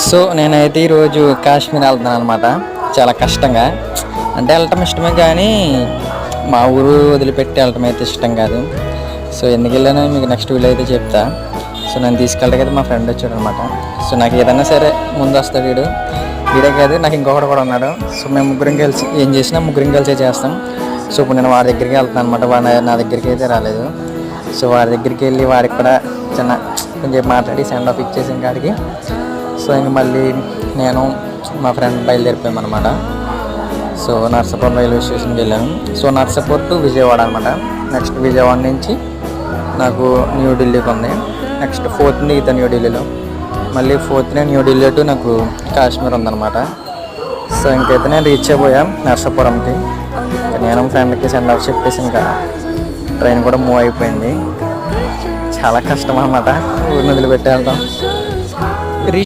So నేనైతే ఈరోజు కాశ్మీర్ వెళ్తున్నాను అనమాట. చాలా కష్టంగా, అంటే వెళ్ళటం ఇష్టమే కానీ మా ఊరు వదిలిపెట్టి వెళ్ళటం అయితే ఇష్టం కాదు. సో ఎందుకు వెళ్ళానో మీకు నెక్స్ట్ వీడియో అయితే చెప్తా. సో నన్ను తీసుకెళ్ళడానికి అయితే మా ఫ్రెండ్ వచ్చాడు అనమాట. సో నాకు ఏదన్నా సరే ముందు వస్తాడు వీడే కాదు, నాకు ఇంకొకటి కూడా ఉన్నాడు. సో మేము ముగ్గురం కలిసి ఏం చేసినా ముగ్గురం కలిసే చేస్తాం. సో ఇప్పుడు నేను వాడి దగ్గరికి వెళ్తాను అనమాట. వాడు నా దగ్గరికి అయితే రాలేదు. సో వాడి దగ్గరికి వెళ్ళి వాడికి కూడా చిన్న కొంచెం మాట్లాడి సెండ్ ఆఫ్ ఇచ్చేసి ఇంకాడికి. సో ఇంక మళ్ళీ నేను మా ఫ్రెండ్ బయలుదేరిపోయామన్నమాట. సో నర్సాపూర్ రైల్వే స్టేషన్కి వెళ్ళాను. సో నర్సాపూర్ టు విజయవాడ అనమాట. నెక్స్ట్ విజయవాడ నుంచి నాకు న్యూఢిల్లీకి ఉంది. నెక్స్ట్ 4th దిగుతాను న్యూఢిల్లీలో. మళ్ళీ 4th న్యూఢిల్లీ టు నాకు కాశ్మీర్ ఉందన్నమాట. సో ఇంకైతే నేను రీచ్ అయిపోయాను నర్సాపురంకి. నేను ఫ్రెండ్కి సెండ్ ఆఫ్ చెప్పేసి ఇంకా ట్రైన్ కూడా మూవ్ అయిపోయింది. చాలా కష్టం అన్నమాట ఊరిని వదిలిపెట్టి వెళ్తాం.